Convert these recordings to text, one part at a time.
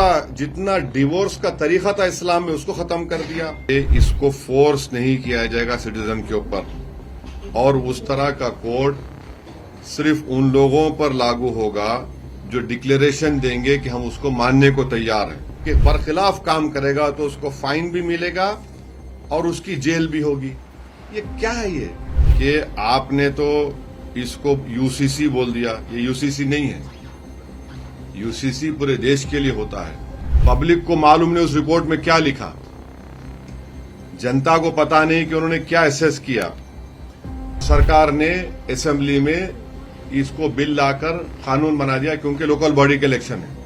पूरा जितना डिवोर्स का तरीका था इस्लाम में उसको खत्म कर दिया। इसको फोर्स नहीं किया जाएगा सिटीजन के ऊपर, और उस तरह का कोड सिर्फ उन लोगों पर लागू होगा जो डिक्लेरेशन देंगे कि हम उसको मानने को तैयार हैं। कि बरखिलाफ काम करेगा तो उसको फाइन भी मिलेगा और उसकी जेल भी होगी। ये क्या है ये कि आपने तो इसको यूसीसी बोल दिया। ये यूसीसी नहीं है, यूसीसी पूरे देश के लिए होता है। पब्लिक को मालूम नहीं उस रिपोर्ट में क्या लिखा, जनता को पता नहीं कि उन्होंने क्या असेस किया। सरकार ने असेंबली में इसको बिल लाकर कानून बना दिया क्योंकि लोकल बॉडी के इलेक्शन है।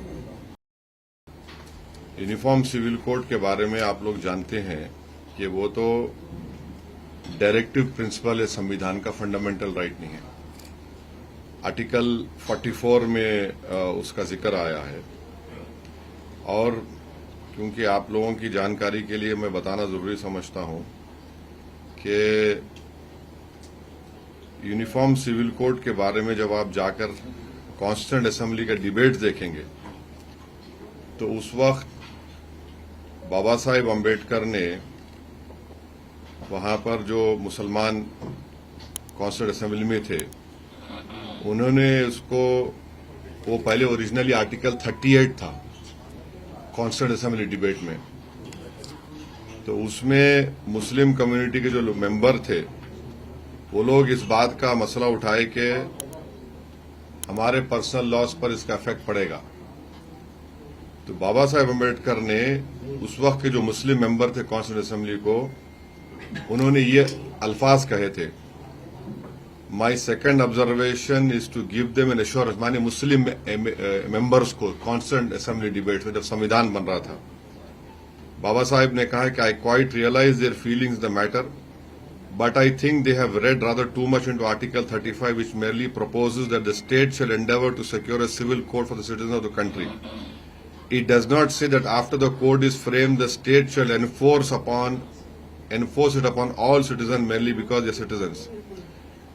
यूनिफॉर्म सिविल कोड के बारे में आप लोग जानते हैं कि वो तो डायरेक्टिव प्रिंसिपल है, संविधान का फंडामेंटल राइट नहीं है। आर्टिकल 44 में उसका जिक्र आया है, और क्योंकि आप लोगों की जानकारी के लिए मैं बताना जरूरी समझता हूं कि यूनिफॉर्म सिविल कोड के बारे में जब आप जाकर कॉन्स्टिट्यूएंट असेंबली का डिबेट देखेंगे तो उस वक्त बाबा साहेब अम्बेडकर ने वहां पर जो मुसलमान कॉन्स्टिट्यूएंट असेंबली में थे उन्होंने उसको, वो पहले ओरिजिनली आर्टिकल 38 था कॉन्स्टिट्यूएंट असेंबली डिबेट में, तो उसमें मुस्लिम कम्युनिटी के जो मेंबर थे वो लोग इस बात का मसला उठाए कि हमारे पर्सनल लॉस पर इसका इफेक्ट पड़ेगा। तो बाबा साहेब अम्बेडकर ने उस वक्त के जो मुस्लिम मेंबर थे कॉन्स्टिट्यूएंट असेंबली को, उन्होंने ये अल्फाज कहे थे, my second observation is to give them an assurance, माने मुस्लिम मेंबर्स को कॉन्स्टिट्यूएंट असेंबली डिबेट में जब संविधान बन रहा था, बाबा साहेब ने कहा कि I quite realise their feelings the matter, but I think they have read rather too much into Article 35, which merely proposes that the state shall endeavor to secure a civil code for the citizens of the country. It does not say that after the code is framed, the state shall enforce it upon all citizens merely because they are citizens.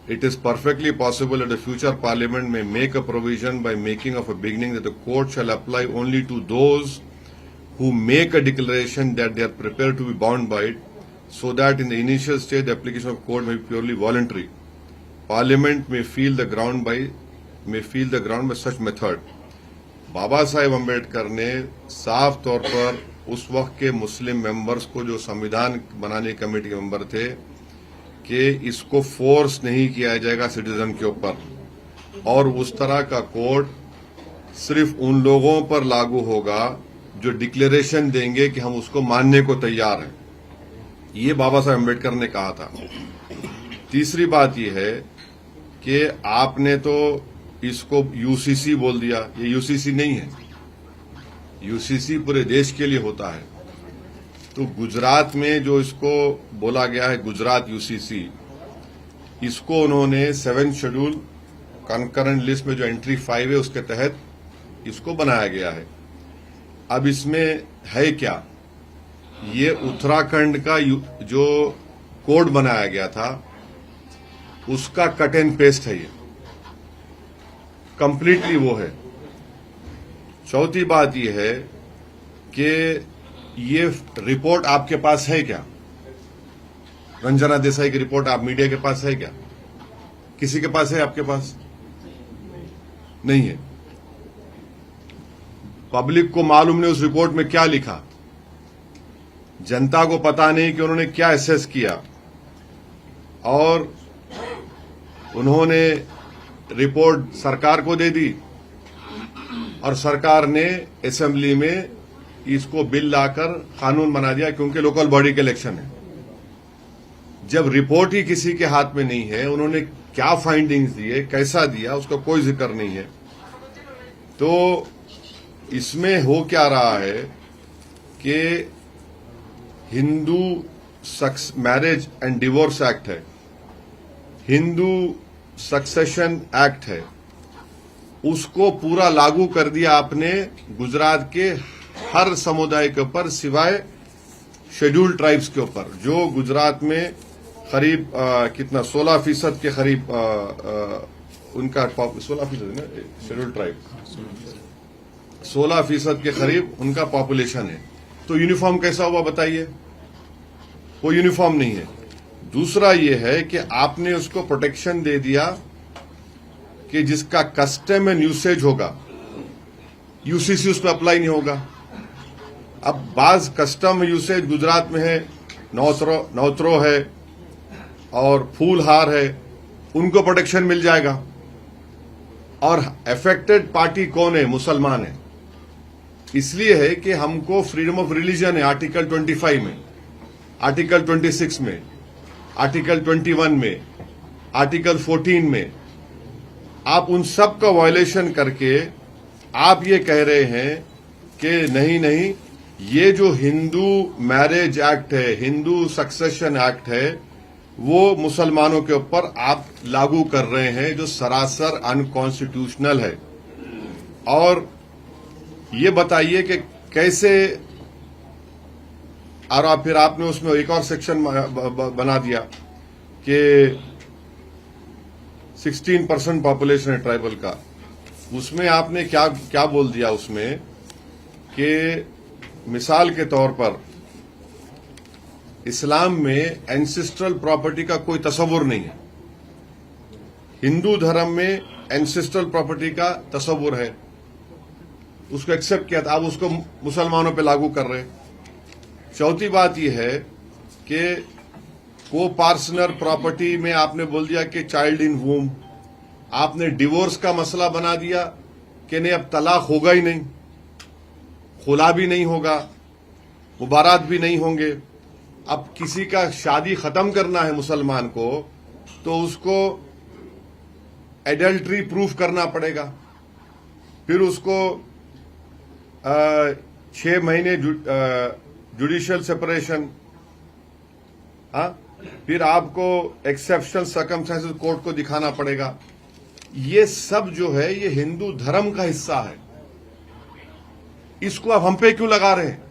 It is perfectly possible that the future Parliament may make a provision by making of a beginning that the code shall apply only to those who make a declaration that they are prepared to be bound by it, so that in the initial stage the application of code may be purely voluntary. Parliament may feel the ground by such method. Baba Saheb Ambedkar ने साफ तौर पर उस वक्त के मुस्लिम members को, जो संविधान बनाने कमेटी के मेंबर थे, कि इसको फोर्स नहीं किया जाएगा सिटीजन के ऊपर, और उस तरह का कोड सिर्फ उन लोगों पर लागू होगा जो डिक्लेरेशन देंगे कि हम उसको मानने को तैयार हैं। ये बाबा साहेब अम्बेडकर ने कहा था। तीसरी बात यह है कि आपने तो इसको यूसीसी बोल दिया। ये यूसीसी नहीं है, यूसीसी पूरे देश के लिए होता है। तो गुजरात में जो इसको बोला गया है गुजरात यूसीसी, इसको उन्होंने 7 शेड्यूल कंकरेंट लिस्ट में जो एंट्री 5 है उसके तहत इसको बनाया गया है। अब इसमें है क्या, ये उत्तराखंड का जो कोड बनाया गया था उसका कट एंड पेस्ट है, ये कंप्लीटली वो है। चौथी बात ये है कि ये रिपोर्ट आपके पास है क्या? रंजना देसाई की रिपोर्ट आप मीडिया के पास है क्या? किसी के पास है? आपके पास नहीं है। पब्लिक को मालूम नहीं उस रिपोर्ट में क्या लिखा, जनता को पता नहीं कि उन्होंने क्या असेस किया, और उन्होंने रिपोर्ट सरकार को दे दी और सरकार ने असेंबली में इसको बिल लाकर कानून बना दिया क्योंकि लोकल बॉडी के इलेक्शन है। जब रिपोर्ट ही किसी के हाथ में नहीं है, उन्होंने क्या फाइंडिंग्स दिए, कैसा दिया, उसका कोई जिक्र नहीं है। तो इसमें हो क्या रहा है कि Hindu marriage and divorce act है, हिंदू सक्सेशन एक्ट है, उसको पूरा लागू कर दिया आपने गुजरात के हर समुदाय के ऊपर सिवाय शेड्यूल्ड ट्राइब्स के ऊपर, जो गुजरात में करीब कितना 16% के करीब उनका 16% है ना शेड्यूल्ड ट्राइब, 16% के करीब उनका पॉपुलेशन है। तो यूनिफॉर्म कैसा हुआ बताइए? वो यूनिफॉर्म नहीं है। दूसरा ये है कि आपने उसको प्रोटेक्शन दे दिया कि जिसका कस्टम एंड यूसेज होगा, यूसीसी उस पर अप्लाई नहीं होगा। अब बाज कस्टम यूसेज गुजरात में है, नौत्रो है और फूलहार है, उनको प्रोटेक्शन मिल जाएगा। और अफेक्टेड पार्टी कौन है? मुसलमान है। इसलिए है कि हमको फ्रीडम ऑफ रिलीजन है आर्टिकल 25 में, आर्टिकल 26 में, आर्टिकल 21 में, आर्टिकल 14 में। आप उन सब का वायलेशन करके आप ये कह रहे हैं कि नहीं, ये जो हिंदू मैरिज एक्ट है, हिंदू सक्सेशन एक्ट है, वो मुसलमानों के ऊपर आप लागू कर रहे हैं, जो सरासर अनकॉन्स्टिट्यूशनल है। और ये बताइए कि कैसे, और फिर आपने उसमें एक और सेक्शन बना दिया कि 16% पॉपुलेशन है ट्राइबल का। उसमें आपने क्या बोल दिया उसमें कि मिसाल के तौर पर इस्लाम में एंसेस्ट्रल प्रॉपर्टी का कोई तस्वुर नहीं है, हिंदू धर्म में एंसेस्ट्रल प्रॉपर्टी का तस्वुर है, उसको एक्सेप्ट किया था, आप उसको मुसलमानों पे लागू कर रहे। चौथी बात यह है कि को पार्सनर प्रॉपर्टी में आपने बोल दिया कि चाइल्ड इन वूम, आपने डिवोर्स का मसला बना दिया कि नहीं, अब तलाक होगा ही नहीं, खुला भी नहीं होगा, मुबारात भी नहीं होंगे। अब किसी का शादी खत्म करना है मुसलमान को तो उसको एडल्ट्री प्रूफ करना पड़ेगा, फिर उसको 6 महीने जुडिशियल सेपरेशन, फिर आपको एक्सेप्शनल सर्कमस्टेंसेस कोर्ट को दिखाना पड़ेगा। ये सब जो है ये हिंदू धर्म का हिस्सा है, इसको आप हम पे क्यों लगा रहे हैं?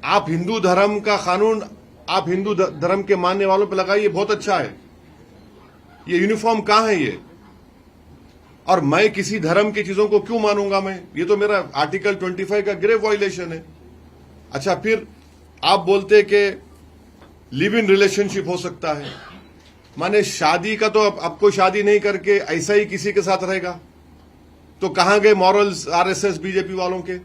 आप हिंदू धर्म का कानून आप हिंदू धर्म के मानने वालों पे लगाइए, बहुत अच्छा है। ये यूनिफॉर्म कहां है ये? और मैं किसी धर्म की चीजों को क्यों मानूंगा? मैं, ये तो मेरा आर्टिकल 25 का ग्रेव वायलेशन है। अच्छा, फिर आप बोलते कि लिव इन रिलेशनशिप हो सकता है, माने शादी का तो अब कोई शादी नहीं करके ऐसा ही किसी के साथ रहेगा, तो कहां गए मॉरल्स आरएसएस बीजेपी वालों के?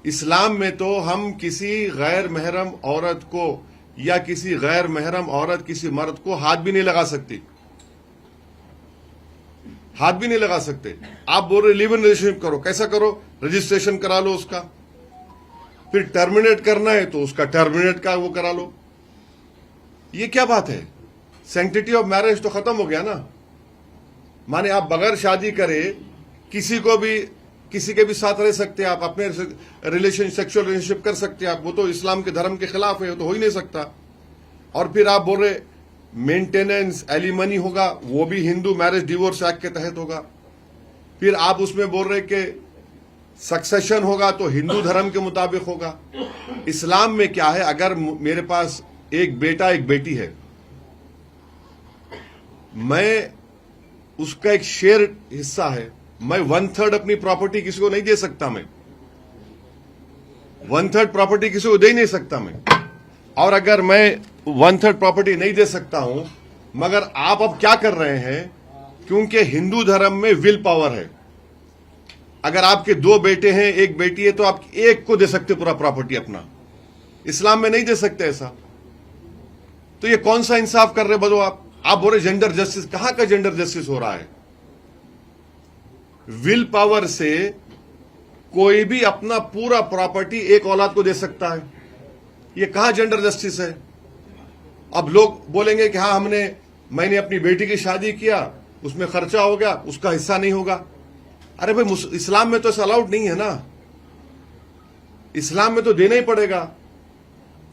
इस्लाम में तो हम किसी गैर महरम औरत को या किसी गैर महरम औरत किसी मर्द को हाथ भी नहीं लगा सकती, हाथ भी नहीं लगा सकते। आप बोल रहे लिव इन रिलेशनशिप करो, कैसा करो? रजिस्ट्रेशन करा लो उसका, फिर टर्मिनेट करना है तो उसका टर्मिनेट का वो करा लो। ये क्या बात है? सैंक्टिटी ऑफ मैरिज तो खत्म हो गया ना। माने आप बगैर शादी करे किसी के भी साथ रह सकते हैं, आप अपने सेक्सुअल रिलेशनशिप कर सकते हैं आप, वो तो इस्लाम के धर्म के खिलाफ है, वो तो हो ही नहीं सकता। और फिर आप बोल रहे मेंटेनेंस एलिमनी होगा, वो भी हिंदू मैरिज डिवोर्स एक्ट के तहत होगा। फिर आप उसमें बोल रहे कि सक्सेशन होगा तो हिंदू धर्म के मुताबिक होगा। इस्लाम में क्या है, अगर मेरे पास एक बेटा एक बेटी है, मैं उसका एक शेयर हिस्सा है, मैं 1/3 अपनी प्रॉपर्टी किसी को नहीं दे सकता, मैं 1/3 प्रॉपर्टी किसी को दे नहीं सकता मैं। और अगर मैं 1/3 प्रॉपर्टी नहीं दे सकता हूं, मगर आप अब क्या कर रहे हैं, क्योंकि हिंदू धर्म में विल पावर है, अगर आपके 2 बेटे हैं एक बेटी है तो आप एक को दे सकते पूरा प्रॉपर्टी अपना, इस्लाम में नहीं दे सकते ऐसा। तो ये कौन सा इंसाफ कर रहे बदो आप बोल रहे जेंडर जस्टिस, कहां का जेंडर जस्टिस हो रहा है? विल पावर से कोई भी अपना पूरा प्रॉपर्टी एक औलाद को दे सकता है, ये कहां जेंडर जस्टिस है? अब लोग बोलेंगे कि हाँ मैंने अपनी बेटी की शादी किया, उसमें खर्चा हो गया, उसका हिस्सा नहीं होगा। अरे भाई, इस्लाम में तो ऐसा अलाउड नहीं है ना, इस्लाम में तो देना ही पड़ेगा।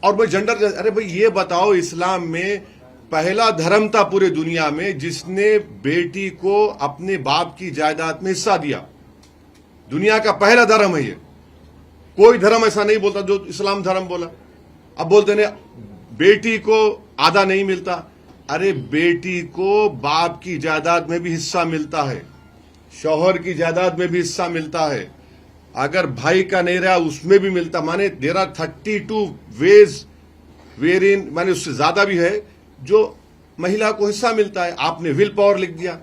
और भाई जेंडर, अरे भाई ये बताओ, इस्लाम में पहला धर्म था पूरे दुनिया में जिसने बेटी को अपने बाप की जायदाद में हिस्सा दिया, दुनिया का पहला धर्म है ये। कोई धर्म ऐसा नहीं बोलता जो इस्लाम धर्म बोला। अब बोलते ने बेटी को आधा नहीं मिलता, अरे बेटी को बाप की जायदाद में भी हिस्सा मिलता है, शौहर की जायदाद में भी हिस्सा मिलता है, अगर भाई का नहीं रहा उसमें भी मिलता। माने देर आर 32 वेज वेर इन, माने उससे ज्यादा भी है जो महिला को हिस्सा मिलता है। आपने विल पावर लिख दिया,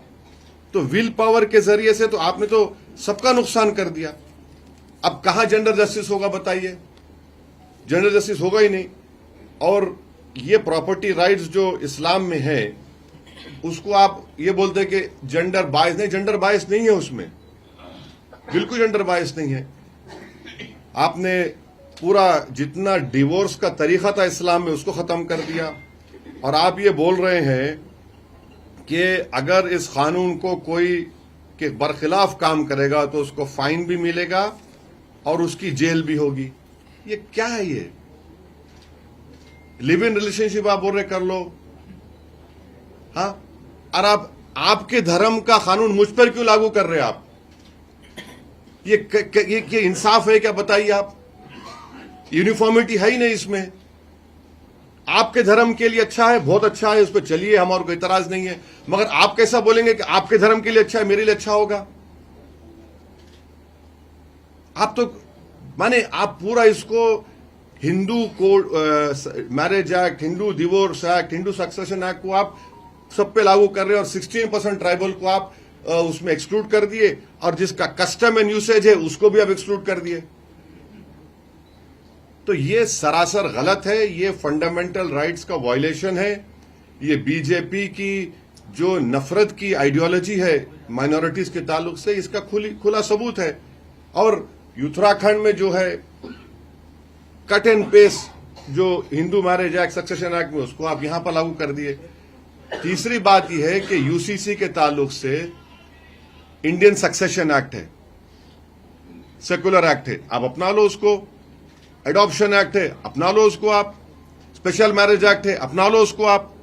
तो विल पावर के जरिए से तो आपने तो सबका नुकसान कर दिया। अब कहां जेंडर जस्टिस होगा बताइए? जेंडर जस्टिस होगा ही नहीं। और ये प्रॉपर्टी राइट्स जो इस्लाम में है उसको आप ये बोलते हैं कि जेंडर बायस नहीं, जेंडर बायस नहीं है उसमें, बिल्कुल जेंडर बायस नहीं है। आपने पूरा जितना डिवोर्स का तरीका था इस्लाम में उसको खत्म कर दिया, और आप ये बोल रहे हैं कि अगर इस कानून को कोई के बरखिलाफ काम करेगा तो उसको फाइन भी मिलेगा और उसकी जेल भी होगी। ये क्या है? ये लिव इन रिलेशनशिप आप बोल रहे कर लो, हाँ, और आप आपके धर्म का कानून मुझ पर क्यों लागू कर रहे हैं आप? ये इंसाफ है क्या बताइए आप? यूनिफॉर्मिटी है ही नहीं इसमें। आपके धर्म के लिए अच्छा है, बहुत अच्छा है, उस पर चलिए, हमारा कोई इतराज नहीं है, मगर आप कैसा बोलेंगे कि आपके धर्म के लिए अच्छा है, मेरे लिए अच्छा होगा? आप तो माने आप पूरा इसको Hindu code marriage act, Hindu divorce act, Hindu succession act को आप सब पे लागू कर रहे हैं, और 16% ट्राइबल को आप उसमें एक्सक्लूड कर दिए, और जिसका कस्टम एंड यूसेज है उसको भी आप एक्सक्लूड कर दिए। तो ये सरासर गलत है, ये फंडामेंटल राइट्स का वायलेशन है। ये बीजेपी की जो नफरत की आइडियोलॉजी है माइनॉरिटीज के ताल्लुक से, इसका खुला सबूत है। और उत्तराखंड में जो है कट एंड पेस्ट जो Hindu marriage act, succession act में, उसको आप यहां पर लागू कर दिए। तीसरी बात यह है कि यूसीसी के ताल्लुक से इंडियन सक्सेशन एक्ट है, सेकुलर एक्ट है, आप अपना लो उसको। एडॉप्शन एक्ट है, अपना लो उसको आप। स्पेशल मैरिज एक्ट है, अपना लो उसको आप।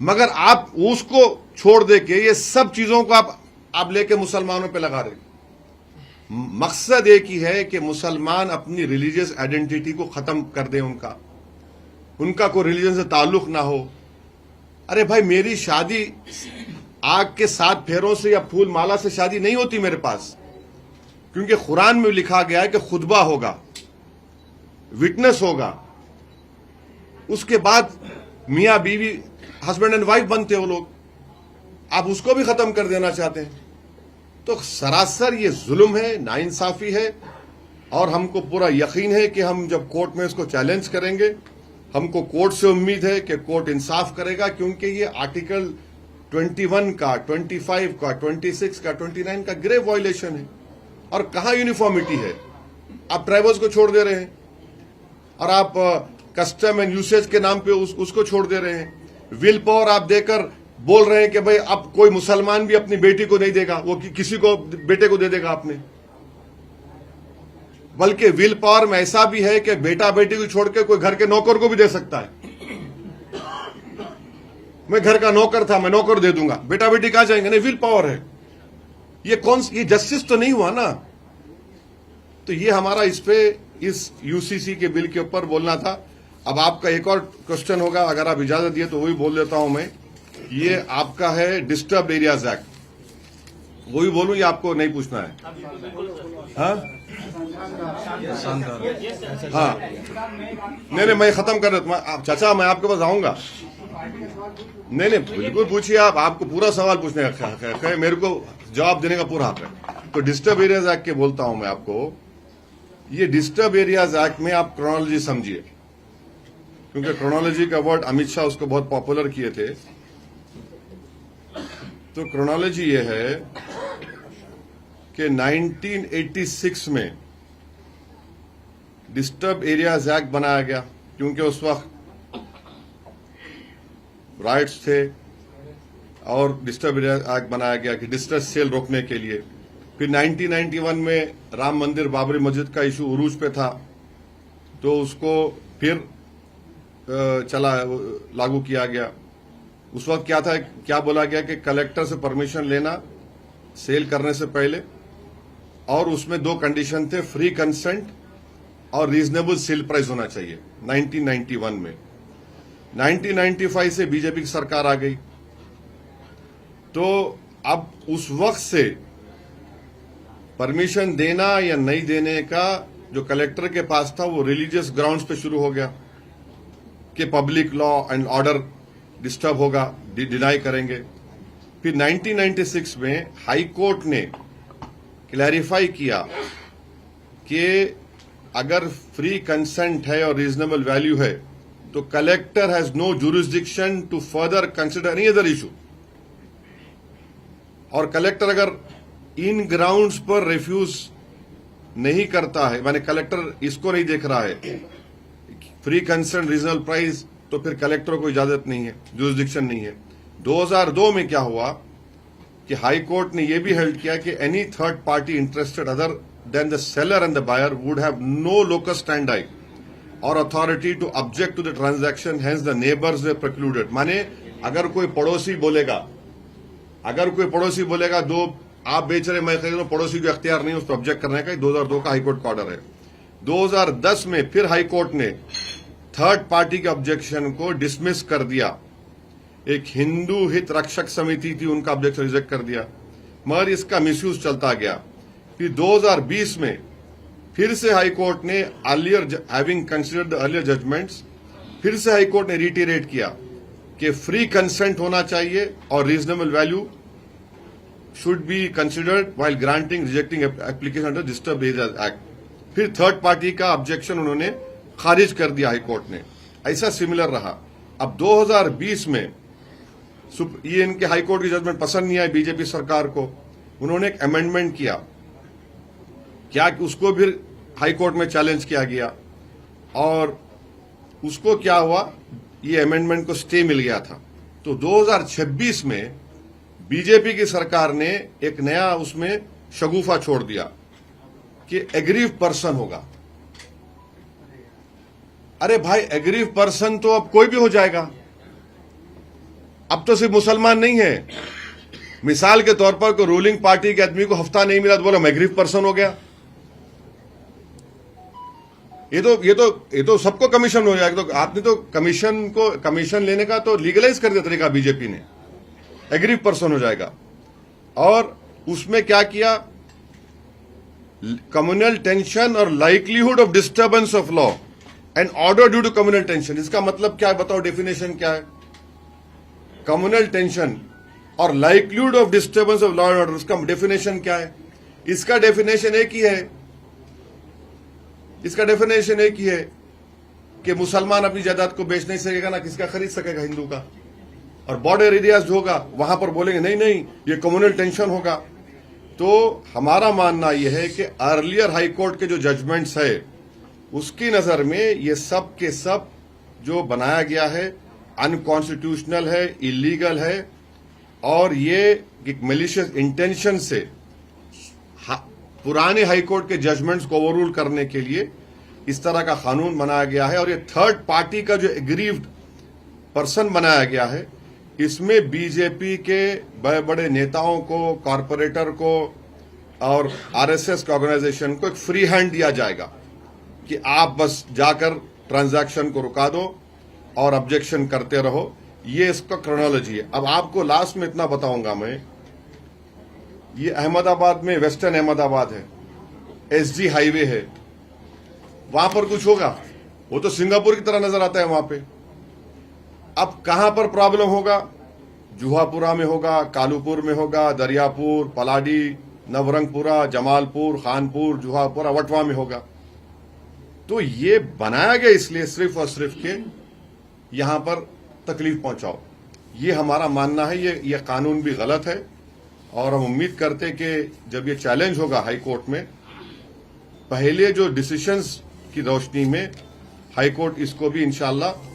मगर आप उसको छोड़ दे के ये सब चीजों को आप लेके मुसलमानों पे लगा रहे। मकसद एक ही है कि मुसलमान अपनी रिलीजियस आइडेंटिटी को खत्म कर दें, उनका कोई रिलीजन से ताल्लुक ना हो। अरे भाई, मेरी शादी आग के 7 फेरों से या फूल माला से शादी नहीं होती मेरे पास, क्योंकि कुरान में लिखा गया है कि खुतबा होगा, विटनेस होगा, उसके बाद मियां बीवी हस्बैंड एंड वाइफ बनते हो लोग। आप उसको भी खत्म कर देना चाहते हैं। तो सरासर ये जुल्म है, नाइंसाफी है, और हमको पूरा यकीन है कि हम जब कोर्ट में इसको चैलेंज करेंगे, हमको कोर्ट से उम्मीद है कि कोर्ट इंसाफ करेगा, क्योंकि ये आर्टिकल 21 का, 25 का, 26 का, 29 का ग्रेव वायलेशन है। और कहां यूनिफॉर्मिटी है? आप ट्राइबल्स को छोड़ दे रहे हैं, और आप कस्टम एंड यूसेज के नाम पे उसको छोड़ दे रहे हैं। विल पावर आप देकर बोल रहे हैं कि भाई अब कोई मुसलमान भी अपनी बेटी को नहीं देगा, वो किसी को बेटे को दे देगा आपने। बल्कि विल पावर में ऐसा भी है कि बेटा बेटी को छोड़ के कोई घर के नौकर को भी दे सकता है। मैं घर का नौकर था, मैं नौकर दे दूंगा, बेटा बेटी कहां जाएंगे? नहीं, विल पावर है। ये जस्टिस तो नहीं हुआ ना। तो ये हमारा इस यूसीसी के बिल के ऊपर बोलना था। अब आपका एक और क्वेश्चन होगा, अगर आप इजाजत दिए तो वही बोल देता हूं मैं। ये आपका है डिस्टर्ब एरियाज एक्ट, वही बोलूं या आपको नहीं पूछना है? हाँ हाँ, नहीं, मैं खत्म कर रहा हूं। चाचा, मैं आपके पास आऊंगा। नहीं, बिल्कुल पूछिए आप, आपको पूरा सवाल पूछने का, मेरे को जवाब देने का पूरा हक है। तो डिस्टर्ब एरियाज एक्ट के बोलता हूं मैं आपको। ये डिस्टर्ब एरियाज एक्ट में आप क्रोनोलॉजी समझिए, क्योंकि क्रोनोलॉजी का वर्ड अमित शाह उसको बहुत पॉपुलर किए थे। तो क्रोनोलॉजी ये है कि 1986 में डिस्टर्ब एरियाज एक्ट बनाया गया, क्योंकि उस वक्त राइट्स थे, और डिस्टर्ब एरियाज एक्ट बनाया गया कि डिस्ट्रेस सेल रोकने के लिए। फिर 1991 में राम मंदिर बाबरी मस्जिद का इशू उरूज पे था, तो उसको फिर लागू किया गया। उस वक्त क्या बोला गया कि कलेक्टर से परमिशन लेना सेल करने से पहले, और उसमें 2 कंडीशन थे, फ्री कंसेंट और रीजनेबल सेल प्राइस होना चाहिए। 1991 में 1995 से बीजेपी की सरकार आ गई, तो अब उस वक्त से परमिशन देना या नहीं देने का जो कलेक्टर के पास था वो रिलीजियस ग्राउंड्स पे शुरू हो गया कि public law and order disturb होगा, डिनाई करेंगे। फिर 1996 में हाई कोर्ट ने क्लैरिफाई किया कि अगर फ्री कंसेंट है और रीजनेबल वैल्यू है तो collector has no jurisdiction to further consider any other issue. और कलेक्टर अगर इन ग्राउंड्स पर रिफ्यूज नहीं करता है, माने कलेक्टर इसको नहीं देख रहा है फ्री कंसेंट रीजनल प्राइस, तो फिर कलेक्टर को इजाजत नहीं है, जुरिस्डिक्शन नहीं है। 2002 में क्या हुआ कि हाई कोर्ट ने यह भी हेल्ड किया कि any third party interested other than the seller and the buyer would have no locus standi और authority to object to the transaction, hence the neighbours were precluded. माने अगर कोई पड़ोसी बोलेगा दो आप बेच रहे मैं खरीद रहा हूं, पड़ोसी को अख्तियार नहीं उस पर ऑब्जेक्ट करने का। 2002 का हाईकोर्ट का ऑर्डर है। 2010 में फिर हाईकोर्ट ने थर्ड पार्टी के ऑब्जेक्शन को डिसमिस कर दिया। एक हिंदू हित रक्षक समिति थी, उनका ऑब्जेक्शन रिजेक्ट कर दिया, मगर इसका मिसयूज चलता गया। फिर 2020 में फिर से हाईकोर्ट ने earlier having considered the earlier judgments, फिर से हाईकोर्ट ने रिटीरेट किया कि फ्री कंसेंट होना चाहिए और reasonable value should be considered while granting rejecting application under Disturbed Areas Act। फिर थर्ड पार्टी का ऑब्जेक्शन उन्होंने खारिज कर दिया हाईकोर्ट ने। ऐसा सिमिलर रहा। अब 2020 में ये इनके हाईकोर्ट की जजमेंट पसंद नहीं आई बीजेपी सरकार को, उन्होंने एक अमेंडमेंट किया, क्या कि उसको फिर हाईकोर्ट में चैलेंज किया गया और उसको क्या हुआ, ये अमेंडमेंट को स्टे मिल गया था। तो 2026 में बीजेपी की सरकार ने एक नया उसमें शगुफा छोड़ दिया कि एग्रीव पर्सन होगा। अरे भाई, एग्रीव पर्सन तो अब कोई भी हो जाएगा, अब तो सिर्फ मुसलमान नहीं है। मिसाल के तौर पर कोई रूलिंग पार्टी के आदमी को हफ्ता नहीं मिला तो बोला मैं एग्रीव पर्सन हो गया। ये तो सबको कमीशन हो जाएगा। तो आपने तो कमीशन लेने का तो लीगलाइज कर दिया तरीका बीजेपी ने, एग्रीव पर्सन हो जाएगा। और उसमें क्या किया, कम्युनल टेंशन और likelihood of disturbance of law and order due to communal tension. इसका मतलब क्या है बताओ, डेफिनेशन क्या है? कम्युनल टेंशन और likelihood of disturbance of law and order, इसका डेफिनेशन क्या है? इसका डेफिनेशन एक ही है कि मुसलमान अपनी जायदाद को बेच नहीं सकेगा, ना किसका खरीद सकेगा हिंदू का। और बॉर्डर एरियाज होगा वहां पर बोलेंगे नहीं ये कम्युनल टेंशन होगा। तो हमारा मानना यह है कि अर्लियर हाई कोर्ट के जो जजमेंट्स है उसकी नजर में ये सब के सब जो बनाया गया है अनकॉन्स्टिट्यूशनल है, इलीगल है और ये एक मैलिशियस इंटेंशन से पुराने हाई कोर्ट के जजमेंट्स को ओवररूल करने के लिए इस तरह का कानून बनाया गया है। और ये थर्ड पार्टी का जो एग्रीव्ड पर्सन बनाया गया है, इसमें बीजेपी के बड़े बड़े नेताओं को, कॉरपोरेटर को और आरएसएस के ऑर्गेनाइजेशन को एक फ्री हैंड दिया जाएगा कि आप बस जाकर ट्रांजैक्शन को रुका दो और ऑब्जेक्शन करते रहो। ये इसका क्रोनोलॉजी है। अब आपको लास्ट में इतना बताऊंगा मैं, ये अहमदाबाद में वेस्टर्न अहमदाबाद है, एसजी हाईवे है, वहां पर कुछ होगा वो तो सिंगापुर की तरह नजर आता है वहां पे। अब कहां पर प्रॉब्लम होगा? जुहापुरा में होगा, कालूपुर में होगा, दरियापुर, पलाडी, नवरंगपुरा, जमालपुर, खानपुर, जुहापुरा, वटवा में होगा। तो ये बनाया गया इसलिए सिर्फ और सिर्फ के यहां पर तकलीफ पहुंचाओ। ये हमारा मानना है। ये कानून भी गलत है और हम उम्मीद करते हैं कि जब ये चैलेंज होगा हाई कोर्ट में, पहले जो डिसीजंस की रोशनी में हाई कोर्ट इसको भी इंशाल्लाह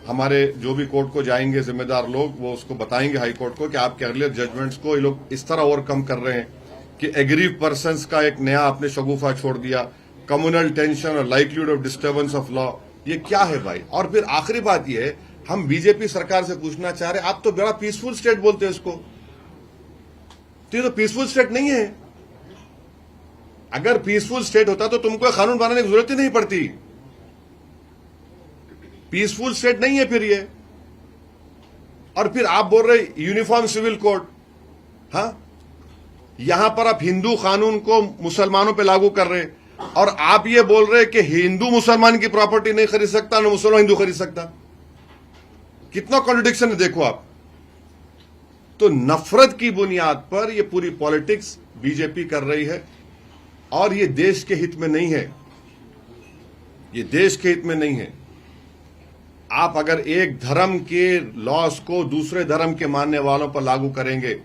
हमारे जो भी कोर्ट को जाएंगे जिम्मेदार लोग वो उसको बताएंगे हाई कोर्ट को कि आपके अर्लियर जजमेंट्स को ये लोग इस तरह ओवरकम कर रहे हैं कि एग्रीव पर्सन्स का एक नया आपने शगुफा छोड़ दिया, कम्युनल टेंशन और likelihood of disturbance of law. ये क्या है भाई? और फिर आखिरी बात ये है, हम बीजेपी सरकार से पूछना चाह रहे हैं, आप तो बड़ा पीसफुल स्टेट बोलते हैं इसको, तो ये तो पीसफुल स्टेट नहीं है। अगर पीसफुल स्टेट होता तो तुमको कानून बनाने की जरूरत ही नहीं पड़ती। पीसफुल स्टेट नहीं है फिर ये। और फिर आप बोल रहे यूनिफॉर्म सिविल कोड। हाँ, यहां पर आप हिंदू कानून को मुसलमानों पे लागू कर रहे हैं और आप ये बोल रहे हैं कि हिंदू मुसलमान की प्रॉपर्टी नहीं खरीद सकता, ना मुसलमान हिंदू खरीद सकता। कितना कॉन्ट्रडिक्शन है देखो आप। तो नफरत की बुनियाद पर यह पूरी पॉलिटिक्स बीजेपी कर रही है और ये देश के हित में नहीं है, ये देश के हित में नहीं है। आप अगर एक धर्म के लॉस को दूसरे धर्म के मानने वालों पर लागू करेंगे,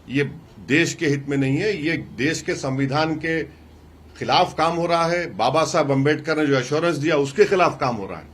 ये देश के हित में नहीं है, ये देश के संविधान के खिलाफ काम हो रहा है। बाबा साहब अंबेडकर ने जो एश्योरेंस दिया उसके खिलाफ काम हो रहा है।